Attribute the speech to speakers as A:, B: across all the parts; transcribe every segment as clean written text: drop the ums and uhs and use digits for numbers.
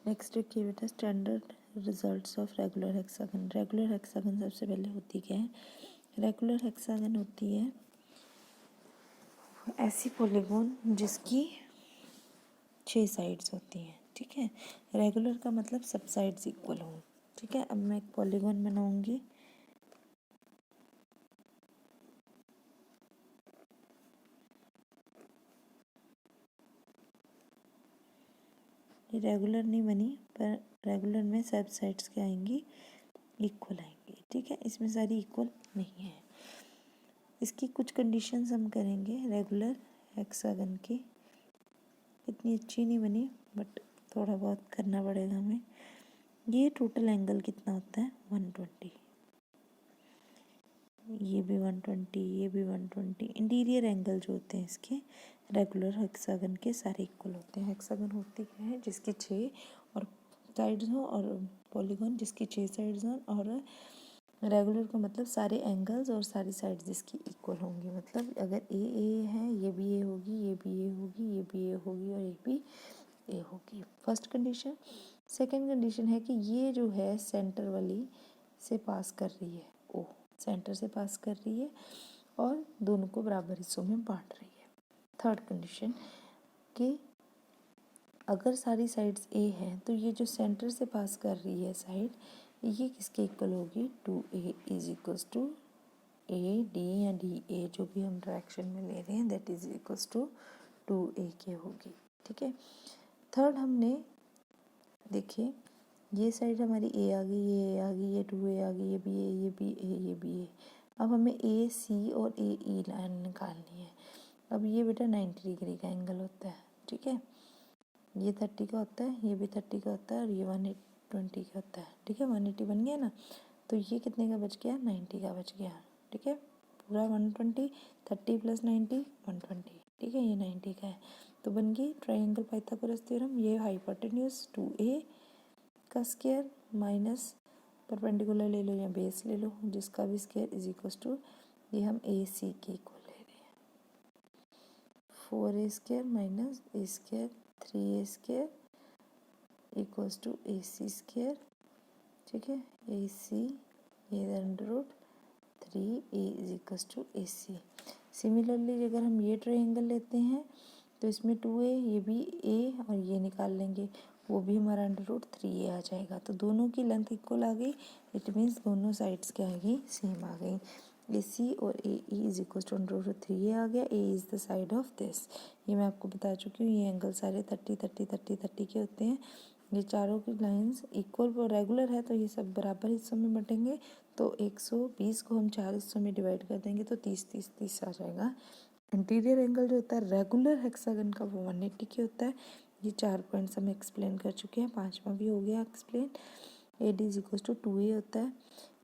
A: Next देखिए बेटा, standard results of regular hexagon. Regular hexagon सबसे पहले होती क्या है? रेगुलर हेक्सागन होती है ऐसी पॉलीगॉन जिसकी 6 साइड्स होती हैं। ठीक है, रेगुलर का मतलब सब साइड्स इक्वल हों। ठीक है, अब मैं एक पॉलीगॉन बनाऊंगी। ये रेगुलर नहीं बनी, पर रेगुलर में सब साइड्स क्या आएंगी? इक्वल आएंगी। ठीक है, इसमें सारी इक्वल नहीं है। इसकी कुछ कंडीशंस हम करेंगे रेगुलर हेक्सागन की। इतनी अच्छी नहीं बनी, बट थोड़ा बहुत करना पड़ेगा हमें। ये टोटल एंगल कितना होता है? 120। ये भी 120, ये भी 120। इंटीरियर एंगल जो होते हैं इसके रेगुलर हेक्सागन के सारे इक्वल होते हैं। हेक्सागन होती क्या है? जिसकी 6 और साइड्स हों, और पॉलीगॉन जिसकी 6 साइड्स हों, और रेगुलर का मतलब सारे एंगल्स और सारी साइड्स जिसकी इक्वल होंगी। मतलब अगर ए है, ये भी ए होगी, ये भी ए होगी, ये भी ए होगी, और ये भी ए होगी। First condition. सेकंड कंडीशन है कि ये जो है सेंटर वाली से पास कर रही है, ओ सेंटर से पास कर रही है और दोनों को बराबर हिस्सों में बांट रही है। थर्ड कंडीशन कि अगर सारी साइड्स ए हैं तो ये जो सेंटर से पास कर रही है साइड, ये किसके इक्वल होगी? 2a is equals to A D या डी ए, जो भी हम डायरेक्शन में ले रहे हैं, that is equals to 2a के होगी। ठीक है, थर्ड हमने देखिए ये साइड हमारी ए आ गई, ये ए आ गई, ये 2a आ गई, ये भी ए, ये भी ए, ये भी ए। अब हमें ए सी और ए ई लाइन निकालनी है। अब ये बेटा 90 डिग्री का एंगल होता है। ठीक है, ये 30 का होता है, ये भी 30 का होता है, और ये 120 का होता है। ठीक है, 180 बन गया ना, तो ये कितने का बच गया? 90 का बच गया। ठीक है, पूरा 120, 30 प्लस 90 120। ठीक है, ये 90 का है, तो बन गई ट्राइंगल पाइथागोरस थ्योरम। ये हाइपोटेन्यूज 2a का स्क्वायर माइनस परपेंडिकुलर ले लो या बेस ले लो, जिसका भी स्क्वायर इज इक्वल टू, ये हम ए सी के इक्वल ले रहे हैं, 4a square minus A square 3a square equals to A C square. ठीक है, ए सी ये under root 3a is equals to A C. Similarly अगर हम ये ट्राइंगल लेते हैं तो इसमें 2a, ये भी a, और ये निकाल लेंगे, वो भी हमारा अंडर रूट 3a आ जाएगा। तो दोनों की लेंथ इक्वल आ गई, इट मीन्स दोनों साइड्स क्या आ गई? सेम आ गई। ए सी और A E is equal to under root 3a आ गया। A is the side of this, ये मैं आपको बता चुकी हूँ। ये एंगल सारे 30 30 30 30 के होते हैं। ये चारों की लाइंस इक्वल और रेगुलर है, तो ये सब बराबर हिस्सों में बटेंगे। तो 120 को हम 4 हिस्सों में डिवाइड कर देंगे तो 30 30 30 आ जाएगा। इंटीरियर एंगल जो होता है रेगुलर हेक्सागन का, वो 180 के होता है। ये 4 पॉइंट्स हम एक्सप्लेन कर चुके हैं, 5वां भी हो गया explain. A D is equal to 2a होता है।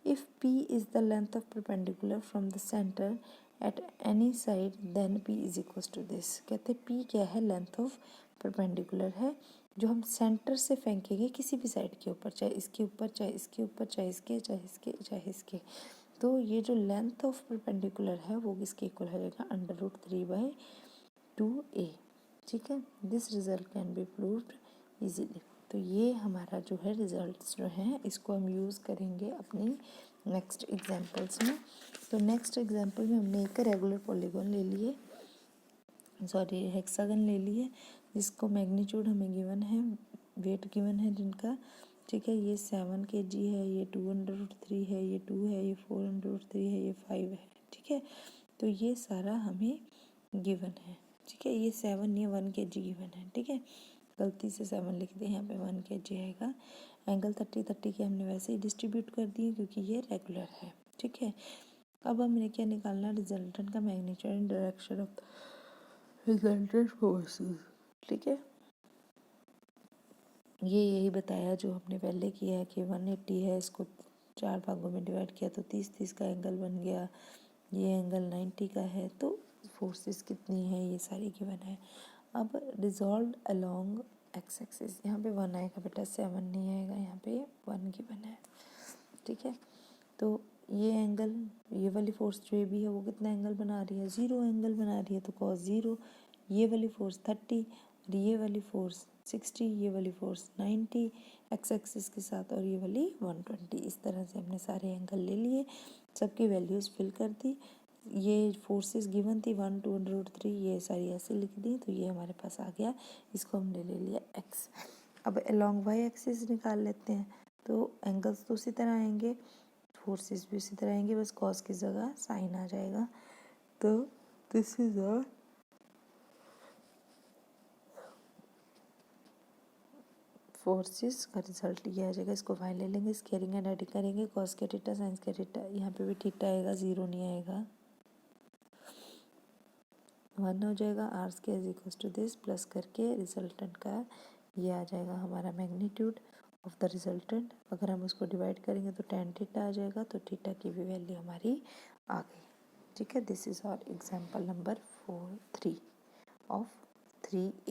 A: If p is the length of perpendicular from the centre at any side, then p is equal to this. कहते हैं p क्या है? लेंथ ऑफ परपेंडिकुलर है, जो हम सेंटर से फेंकेंगे किसी भी साइड के ऊपर, चाहे इसके ऊपर, चाहे इसके ऊपर, चाहे इसके, चाहे इसके, चाहे इसके। तो ये जो लेंथ ऑफ परपेंडिकुलर है वो किसके इक्वल हो जाएगा? Under root 3/2a। ठीक है, this result can be proved easily. तो ये हमारा जो है रिजल्ट्स जो हैं, इसको हम यूज़ करेंगे अपनी नेक्स्ट एग्जांपल्स में। तो नेक्स्ट एग्जांपल में हमने एक रेगुलर पॉलीगॉन ले लिए, सॉरी हेक्सागन ले लिए, जिसको मैग्नीट्यूड हमें गिवन है, वेट गिवन है जिनका। ठीक है, ये 7 kg है, ये 2√3 है, ये 2 है, ये 4√3 है, ये 5 है। ठीक है, तो ये सारा हमें गिवन है। ठीक है, ये 7, ये 1 kg गिवन है। ठीक है, गलती से 7 लिख दिए, यहाँ पे 1 kg आएगा। एंगल 30 30 के हमने वैसे ही डिस्ट्रीब्यूट कर दिए क्योंकि ये रेगुलर है। ठीक है, अब हमने क्या निकालना? रिजल्टेंट का magnitude and direction of resultant forces. ठीक है, ये यही बताया जो हमने पहले किया है कि 180 है, इसको 4 भागों में डिवाइड किया तो 30 30 का एंगल बन गया। ये एंगल 90 का है, तो फोर्सेस कितनी है ये सारी गिवन है। अब रिजॉल्व अलोंग एक्स एक्सिस, यहाँ पे 1 आएगा बेटा, 7 नहीं आएगा, यहाँ पे 1 गिवन है। ठीक है, तो ये एंगल, ये वाली फोर्स जो भी है वो कितना एंगल बना रही है? 0 एंगल बना रही है, तो cos 0। ये वाली फोर्स 30 और ये वाली फोर्स 60, ये वाली फोर्स 90 एक्स एक्सिस के साथ, और ये वाली 120। इस तरह से हमने सारे एंगल ले लिए, सबकी वैल्यूज़ फिल कर दी। ये फोर्सेस गिवन थी 1 2 √3, ये सारी ऐसे लिख दी, तो ये हमारे पास आ गया, इसको हमने ले लिया एक्स। अब अलॉन्ग वाई एक्सिस निकाल लेते हैं, तो एंगल्स तो उसी तरह आएंगे, फोर्सेस भी उसी तरह आएंगे, बस कॉस की जगह साइन आ जाएगा। तो दिस इज आवर फोर्सेस का रिजल्ट ये आ जाएगा। इसको वाई ले लेंगे, स्केयरिंग एंड एडिंग करेंगे, कॉस के थीटा साइन के थीटा, यहाँ पे भी थीटा आएगा, ज़ीरो नहीं आएगा, 1 हो जाएगा। R square is equal to this, plus करके रिजल्टेंट का ये आ जाएगा हमारा मैग्नीट्यूड ऑफ द रिजल्टेंट। अगर हम उसको डिवाइड करेंगे तो tan थीटा आ जाएगा, तो थीटा की भी वैल्यू हमारी आ गई। ठीक है, this is our example number 3 of 3A।